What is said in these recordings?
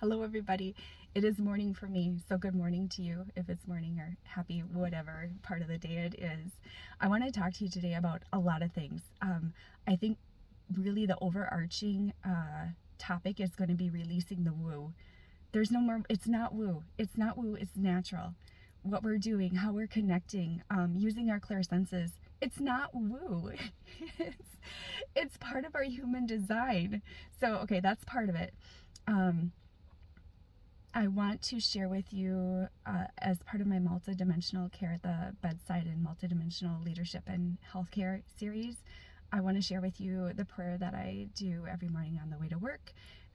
Hello, everybody. It is morning for me, so good morning to you if it's morning, or happy whatever part of the day it is. I want to talk to you today about a lot of things. I think really the overarching topic is going to be releasing the woo. There's no more, it's not woo. It's not woo, it's natural. What we're doing, how we're connecting, using our clear senses. It's not woo. it's part of our human design. So, okay, that's part of it. I want to share with you, as part of my multidimensional care at the bedside and multidimensional leadership and healthcare series, I want to share with you the prayer that I do every morning on the way to work.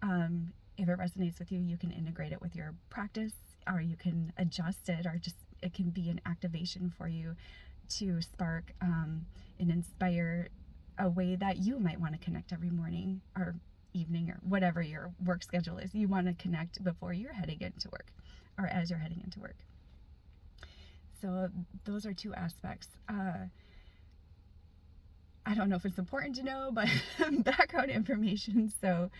If it resonates with you, you can integrate it with your practice, or you can adjust it, or just it can be an activation for you to spark and inspire a way that you might want to connect every morning or evening, or whatever your work schedule is. You want to connect before you're heading into work, or as you're heading into work. So those are two aspects. I don't know if it's important to know, but background information. So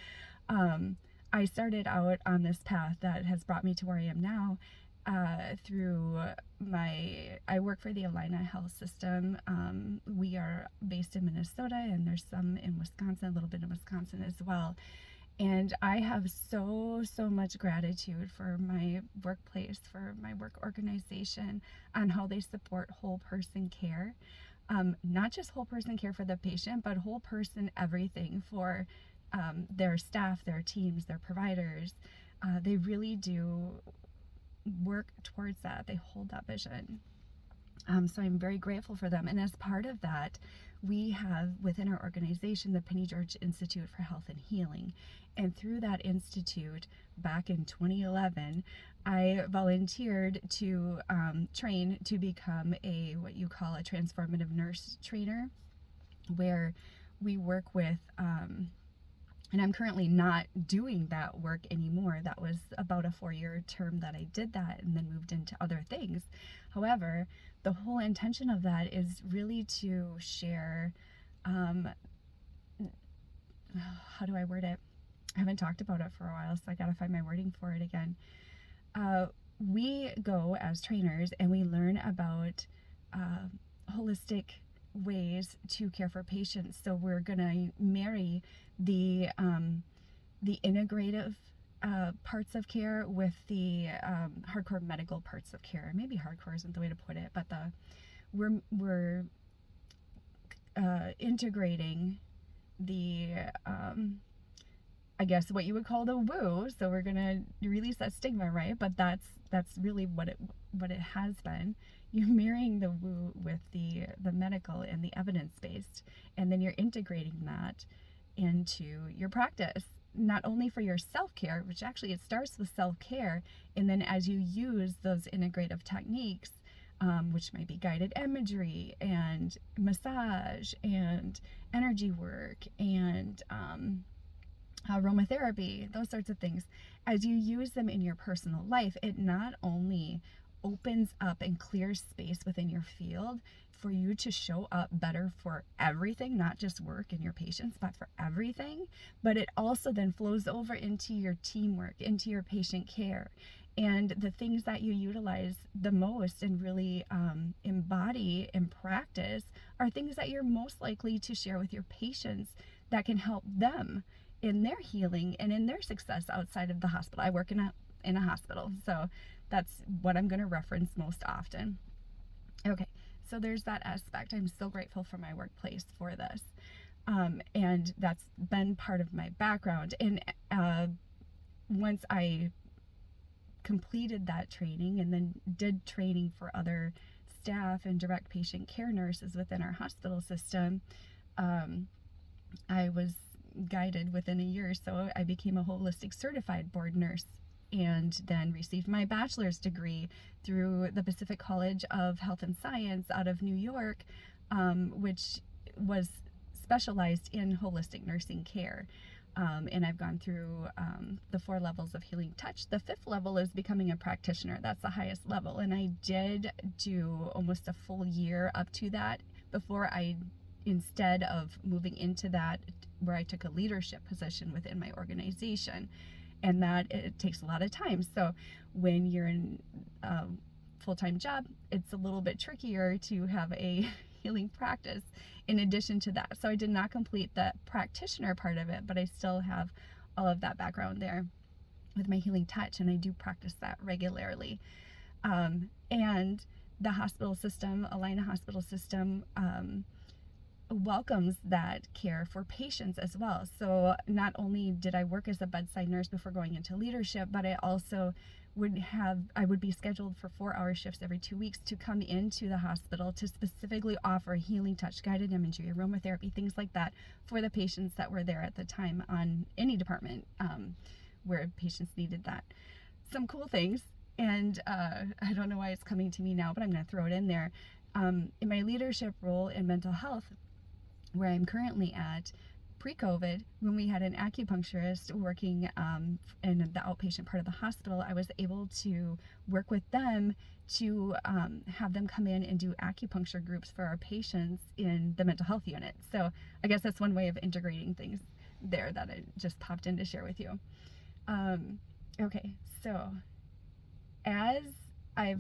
I started out on this path that has brought me to where I am now through I work for the Alina Health System. We are based in Minnesota, and there's some in Wisconsin, a little bit in Wisconsin as well. And I have so much gratitude for my workplace, for my work organization, on how they support whole person care. Not just whole person care for the patient, but whole person everything for their staff, their teams, their providers. They really do work towards that. They hold that vision. So I'm very grateful for them. And as part of that, we have within our organization the Penny George Institute for Health and Healing. And through that institute, back in 2011, I volunteered to train to become what you call a transformative nurse trainer, where we work with and I'm currently not doing that work anymore. That was about a 4-year term that I did that, and then moved into other things. However, the whole intention of that is really to share, how do I word it? I haven't talked about it for a while, so I gotta find my wording for it again. We go as trainers and we learn about holistic ways to care for patients. So we're gonna marry the integrative parts of care with the hardcore medical parts of care. Maybe hardcore isn't the way to put it, but we're integrating the I guess what you would call the woo. So we're gonna release that stigma, right? But that's really what it has been. You're marrying the woo with the medical and the evidence-based, and then you're integrating that into your practice, not only for your self-care, which actually it starts with self-care, and then as you use those integrative techniques, which might be guided imagery and massage and energy work and aromatherapy, those sorts of things, as you use them in your personal life, it not only opens up and clears space within your field for you to show up better for everything, not just work and your patients, but for everything. But it also then flows over into your teamwork, into your patient care. And the things that you utilize the most and really embody and practice are things that you're most likely to share with your patients that can help them in their healing and in their success outside of the hospital. I work in a hospital, so that's what I'm going to reference most often. Okay, so there's that aspect. I'm so grateful for my workplace for this. And that's been part of my background. And once I completed that training and then did training for other staff and direct patient care nurses within our hospital system, I was guided within a year or so. I became a holistic certified board nurse, and then received my bachelor's degree through the Pacific College of Health and Science out of New York, which was specialized in holistic nursing care. And I've gone through the 4 levels of healing touch. The 5th level is becoming a practitioner. That's the highest level. And I did do almost a full year up to that before instead of moving into that, where I took a leadership position within my organization. and that it takes a lot of time. So when you're in a full-time job, it's a little bit trickier to have a healing practice in addition to that. So I did not complete the practitioner part of it, but I still have all of that background there with my healing touch, and I do practice that regularly. And the hospital system, Alina Hospital System, welcomes that care for patients as well. So not only did I work as a bedside nurse before going into leadership, but I also I would be scheduled for 4-hour shifts every 2 weeks to come into the hospital to specifically offer healing touch, guided imagery, aromatherapy, things like that for the patients that were there at the time on any department where patients needed that. Some cool things, and I don't know why it's coming to me now, but I'm going to throw it in there. In my leadership role in mental health, where I'm currently at, pre-COVID, when we had an acupuncturist working in the outpatient part of the hospital, I was able to work with them to have them come in and do acupuncture groups for our patients in the mental health unit. So I guess that's one way of integrating things there that I just popped in to share with you. Okay, so as I've,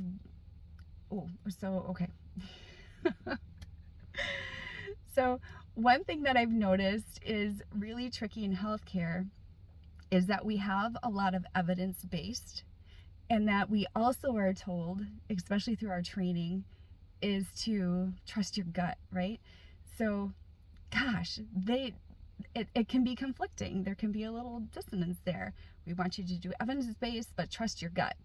okay. So one thing that I've noticed is really tricky in healthcare is that we have a lot of evidence-based, and that we also are told, especially through our training, is to trust your gut, right? So, gosh, it can be conflicting. There can be a little dissonance there. We want you to do evidence-based, but trust your gut.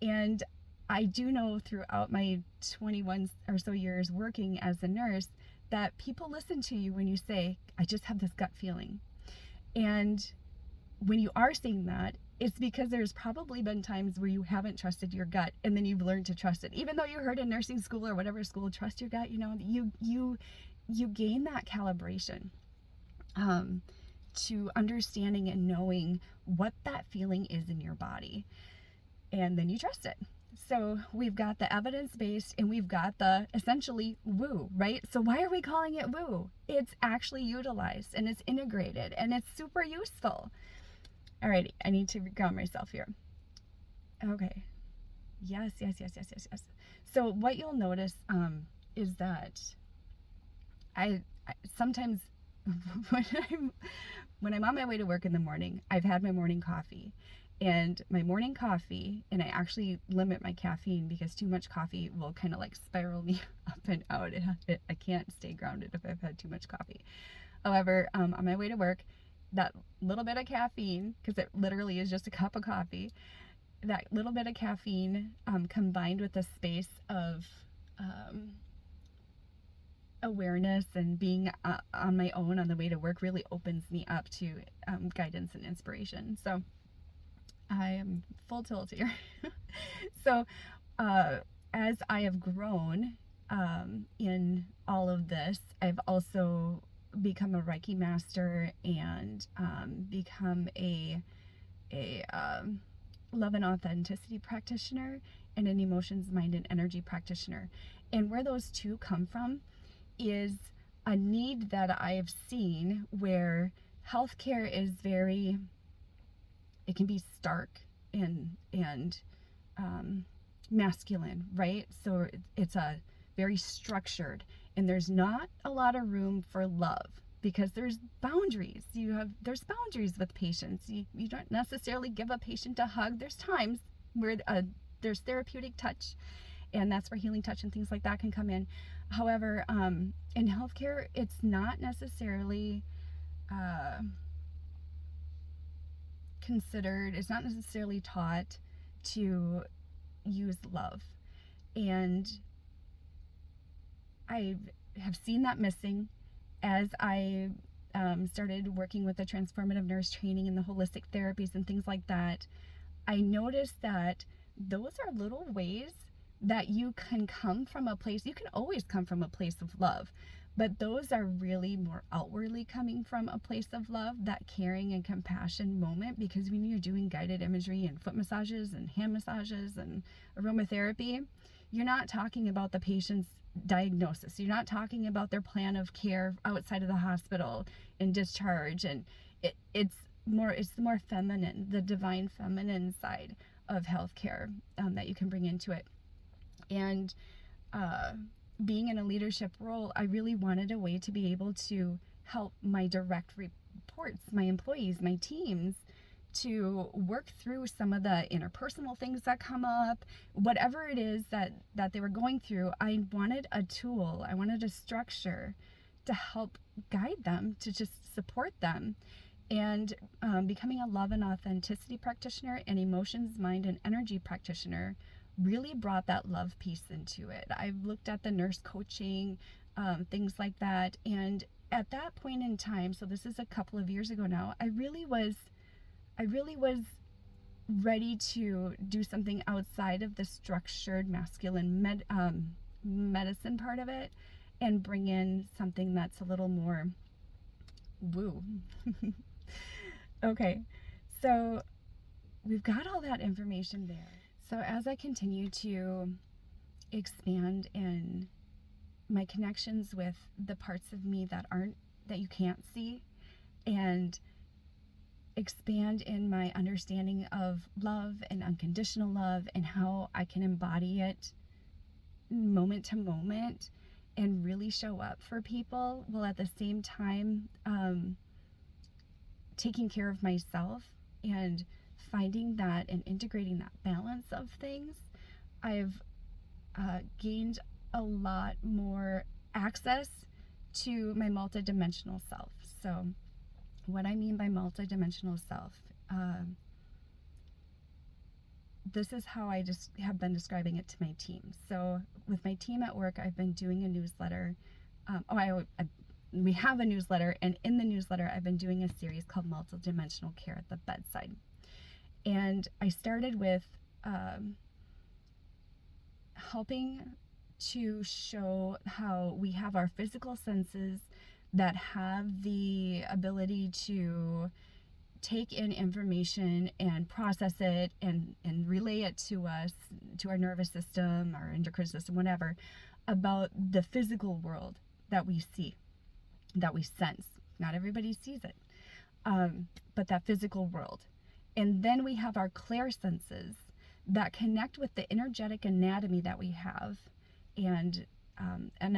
And I do know throughout my 21 or so years working as a nurse that people listen to you when you say, I just have this gut feeling. And when you are saying that, it's because there's probably been times where you haven't trusted your gut, and then you've learned to trust it. Even though you heard in nursing school or whatever school, trust your gut, you gain that calibration to understanding and knowing what that feeling is in your body. And then you trust it. So we've got the evidence-based, and we've got the essentially woo, right? So why are we calling it woo? It's actually utilized, and it's integrated, and it's super useful. Alrighty, I need to ground myself here. Okay. Yes. So what you'll notice is that I sometimes when I'm on my way to work in the morning, I've had my morning coffee. And my morning coffee, and I actually limit my caffeine because too much coffee will kind of like spiral me up and out. I can't stay grounded if I've had too much coffee. However, on my way to work, that little bit of caffeine, because it literally is just a cup of coffee, that little bit of caffeine combined with a space of awareness and being on my own on the way to work really opens me up to guidance and inspiration. So I am full tilt here. So as I have grown in all of this, I've also become a Reiki master and become a love and authenticity practitioner and an emotions, mind, and energy practitioner. And where those two come from is a need that I've seen where healthcare is it can be stark and masculine, right? So it's a very structured, and there's not a lot of room for love because there's boundaries. There's boundaries with patients. You don't necessarily give a patient a hug. There's times where there's therapeutic touch, and that's where healing touch and things like that can come in. However, in healthcare, it's not necessarily considered, it's not necessarily taught to use love. And I have seen that missing as I started working with the transformative nurse training and the holistic therapies and things like that. I noticed that those are little ways that you can come from a place, you can always come from a place of love, but those are really more outwardly coming from a place of love, that caring and compassion moment, because when you're doing guided imagery and foot massages and hand massages and aromatherapy, you're not talking about the patient's diagnosis. You're not talking about their plan of care outside of the hospital and discharge. And it's it's the more feminine, the divine feminine side of healthcare that you can bring into it. And being in a leadership role, I really wanted a way to be able to help my direct reports, my employees, my teams, to work through some of the interpersonal things that come up, whatever it is that they were going through. I wanted a tool, I wanted a structure to help guide them, to just support them. And becoming a love and authenticity practitioner and emotions, mind, and energy practitioner really brought that love piece into it. I've looked at the nurse coaching, things like that. And at that point in time, so this is a couple of years ago now, I really was ready to do something outside of the structured masculine medicine part of it and bring in something that's a little more woo. Okay, so we've got all that information there. So as I continue to expand in my connections with the parts of me that you can't see, and expand in my understanding of love and unconditional love and how I can embody it moment to moment and really show up for people, while at the same time taking care of myself and finding that and integrating that balance of things, I've gained a lot more access to my multidimensional self. So what I mean by multidimensional self, this is how I just have been describing it to my team. So with my team at work, I've been doing a newsletter. We have a newsletter, and in the newsletter, I've been doing a series called Multidimensional Care at the Bedside. And I started with helping to show how we have our physical senses that have the ability to take in information and process it and relay it to us, to our nervous system, our endocrine system, whatever, about the physical world that we see, that we sense. Not everybody sees it, but that physical world. And then we have our clair senses that connect with the energetic anatomy that we have. And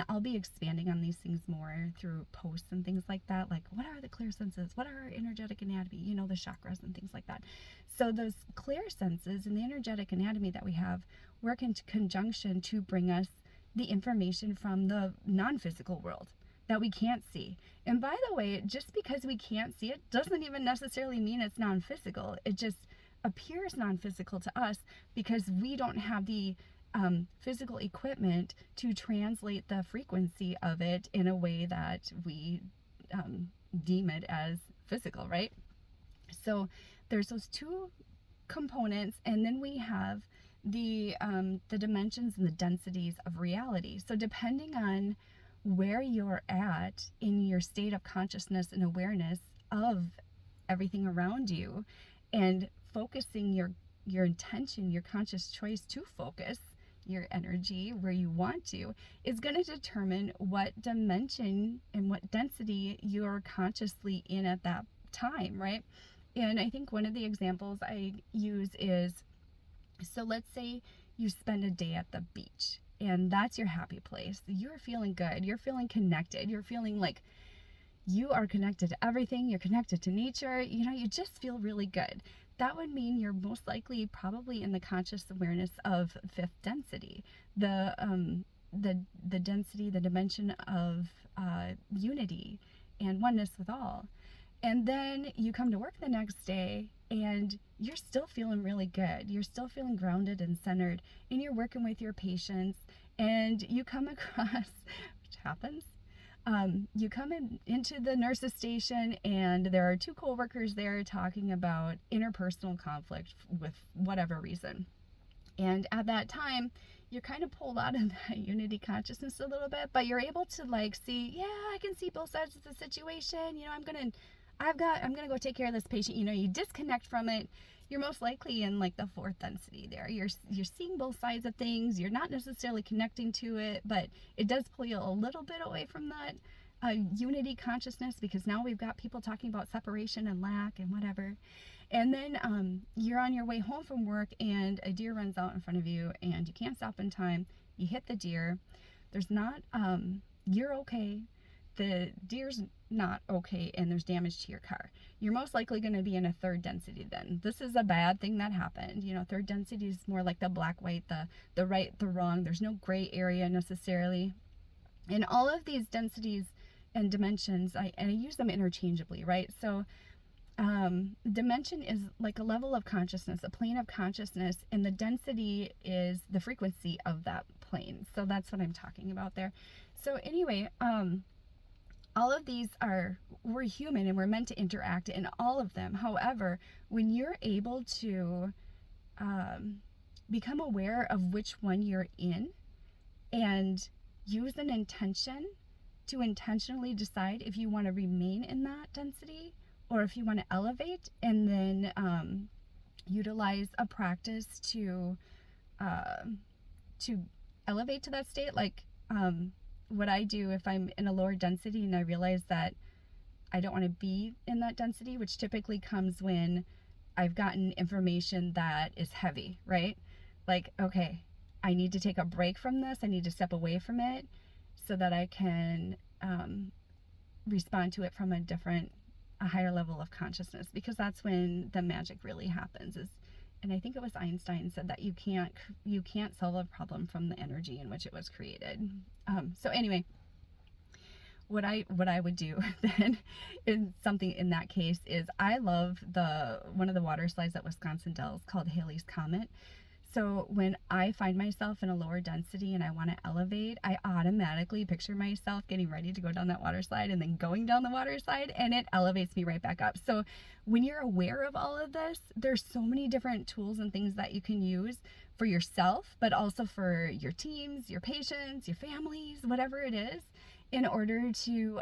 I'll be expanding on these things more through posts and things like that. Like, what are the clear senses? What are our energetic anatomy? You know, the chakras and things like that. So those clear senses and the energetic anatomy that we have work in conjunction to bring us the information from the non-physical world that we can't see. And by the way, just because we can't see it doesn't even necessarily mean it's non-physical. It just appears non-physical to us because we don't have the physical equipment to translate the frequency of it in a way that we deem it as physical, right? So there's those two components, and then we have the dimensions and the densities of reality. So depending on where you're at in your state of consciousness and awareness of everything around you, and focusing your intention, your conscious choice to focus your energy where you want to, is going to determine what dimension and what density you're consciously in at that time, right? And I think one of the examples I use is, so let's say you spend a day at the beach and that's your happy place. You're feeling good, you're feeling connected, you're feeling like you are connected to everything, you're connected to nature, you know, you just feel really good. That would mean you're most likely probably in the conscious awareness of fifth density, the density, the dimension of unity and oneness with all. And then you come to work the next day and you're still feeling really good. You're still feeling grounded and centered, and you're working with your patients, and you come across, which happens, you come into the nurse's station and there are two coworkers there talking about interpersonal conflict with whatever reason. And at that time, you're kind of pulled out of that unity consciousness a little bit, but you're able to like see, yeah, I can see both sides of the situation. You know, I'm gonna go take care of this patient. You know, you disconnect from it. You're most likely in like the fourth density there. You're seeing both sides of things. You're not necessarily connecting to it, but it does pull you a little bit away from that a unity consciousness, because now we've got people talking about separation and lack and whatever. And then you're on your way home from work and a deer runs out in front of you and you can't stop in time. You hit the deer. There's not, you're okay. The deer's not okay and there's damage to your car. You're most likely going to be in a third density then. This is a bad thing that happened. You know, third density is more like the black, white, the right, the wrong. There's no gray area necessarily. And all of these densities and dimensions, I use them interchangeably, right? So dimension is like a level of consciousness, a plane of consciousness, and the density is the frequency of that plane. So that's what I'm talking about there. So anyway, all of these we're human and we're meant to interact in all of them. However, when you're able to become aware of which one you're in and use an intention to intentionally decide if you want to remain in that density or if you want to elevate, and then utilize a practice to elevate to that state. Like what I do if I'm in a lower density and I realize that I don't want to be in that density, which typically comes when I've gotten information that is heavy, right? Like, okay, I need to take a break from this. I need to step away from it so that I can respond to it from a higher level of consciousness, because that's when the magic really happens. And I think it was Einstein said that you can't solve a problem from the energy in which it was created. So anyway, what I would do then in something in that case is I love one of the water slides at Wisconsin Dells called Halley's Comet. So when I find myself in a lower density and I want to elevate, I automatically picture myself getting ready to go down that water slide and then going down the water slide, and it elevates me right back up. So when you're aware of all of this, there's so many different tools and things that you can use for yourself, but also for your teams, your patients, your families, whatever it is, in order to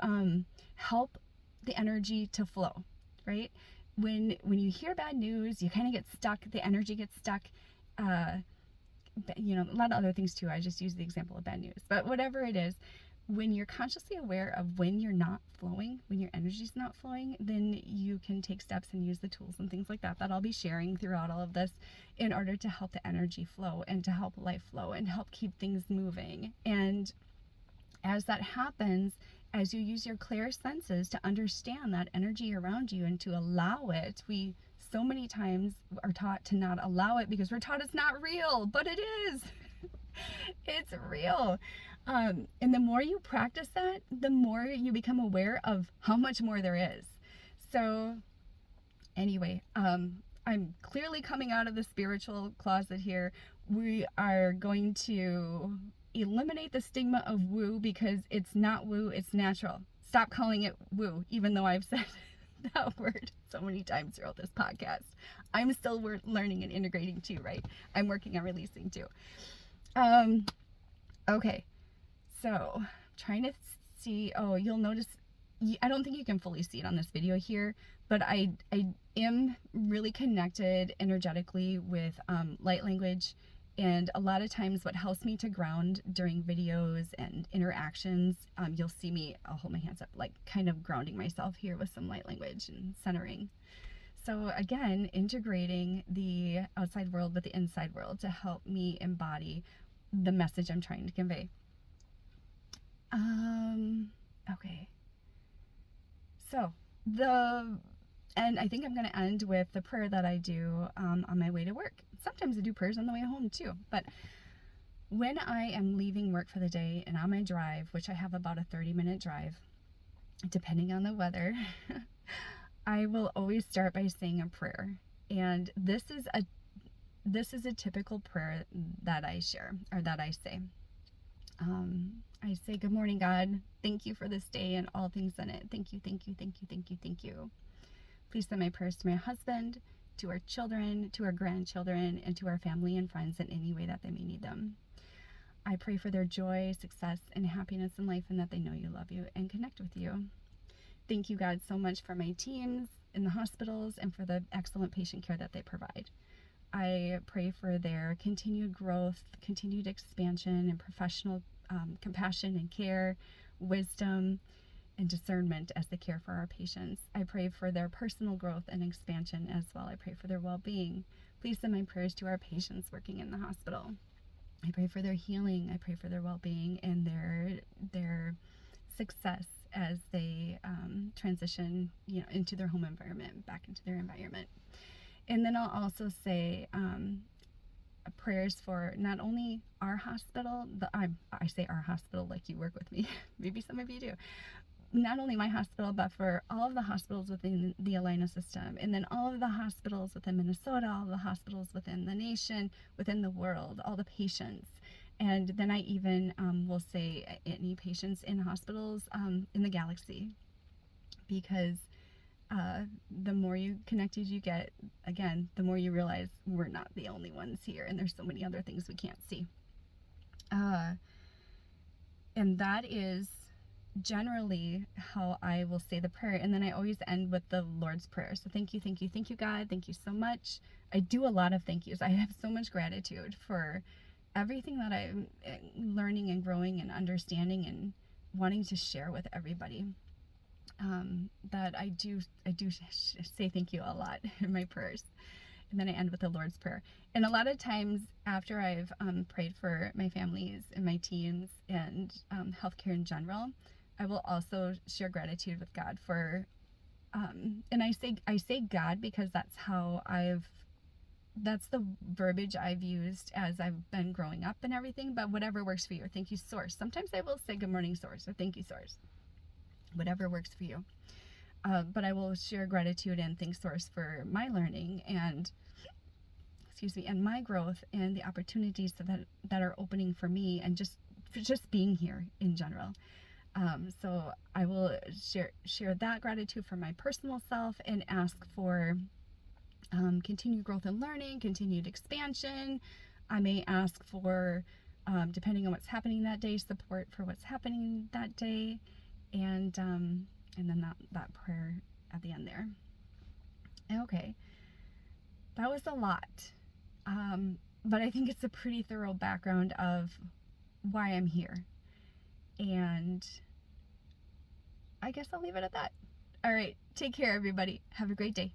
help the energy to flow, right? When you hear bad news, you kind of get stuck, the energy gets stuck. You know, a lot of other things too. I just use the example of bad news, but whatever it is, when you're consciously aware of when you're not flowing, when your energy's not flowing, then you can take steps and use the tools and things like that I'll be sharing throughout all of this in order to help the energy flow and to help life flow and help keep things moving. And as that happens, as you use your clear senses to understand that energy around you and to allow it, we so many times are taught to not allow it because we're taught it's not real, but it is. It's real. And the more you practice that, the more you become aware of how much more there is. So anyway, I'm clearly coming out of the spiritual closet here. We are going to eliminate the stigma of woo, because it's not woo, it's natural. Stop calling it woo, even though I've said that word so many times throughout this podcast. I'm still learning and integrating too, right? I'm working on releasing too. Okay, so trying to see, you'll notice, I don't think you can fully see it on this video here, but I am really connected energetically with light language. And a lot of times what helps me to ground during videos and interactions, you'll see me, I'll hold my hands up, like kind of grounding myself here with some light language and centering. So again, integrating the outside world with the inside world to help me embody the message I'm trying to convey. Okay. So and I think I'm going to end with the prayer that I do on my way to work. Sometimes I do prayers on the way home too, but when I am leaving work for the day and on my drive, which I have about a 30-minute drive, depending on the weather, I will always start by saying a prayer. And this is a typical prayer that I share, or that I say. I say, good morning, God. Thank you for this day and all things in it. Thank you, thank you, thank you, thank you, thank you. Please send my prayers to my husband, to our children, to our grandchildren, and to our family and friends in any way that they may need them. I pray for their joy, success, and happiness in life, and that they know you, love you, and connect with you. Thank you, God, so much for my teams in the hospitals and for the excellent patient care that they provide. I pray for their continued growth, continued expansion, and professional compassion and care, wisdom, and discernment as they care for our patients. I pray for their personal growth and expansion as well. I pray for their well-being. Please send my prayers to our patients working in the hospital. I pray for their healing. I pray for their well-being and their success as they transition, into their home environment, back into their environment. And then I'll also say prayers for not only our hospital, I say our hospital like you work with me, maybe some of you do, not only my hospital, but for all of the hospitals within the Alina system, and then all of the hospitals within Minnesota, all of the hospitals within the nation, within the world, all the patients. And then I even will say any patients in hospitals in the galaxy, because the more connected you get, again, the more you realize we're not the only ones here, and there's so many other things we can't see. And that is generally how I will say the prayer. And then I always end with the Lord's Prayer. So thank you, God. Thank you so much. I do a lot of thank yous. I have so much gratitude for everything that I'm learning and growing and understanding and wanting to share with everybody. That I do say thank you a lot in my prayers. And then I end with the Lord's Prayer. And a lot of times after I've prayed for my families and my teams and healthcare in general, I will also share gratitude with God for, and I say God because that's the verbiage I've used as I've been growing up and everything, but whatever works for you. Thank you, Source. Sometimes I will say good morning, Source, or thank you, Source. Whatever works for you. But I will share gratitude and thank Source for my learning and my growth and the opportunities that are opening for me, and just being here in general. So I will share that gratitude for my personal self and ask for continued growth and learning, continued expansion. I may ask for, depending on what's happening that day, support for what's happening that day, and then that prayer at the end there. Okay, that was a lot, but I think it's a pretty thorough background of why I'm here, and I guess I'll leave it at that. All right, take care, everybody. Have a great day.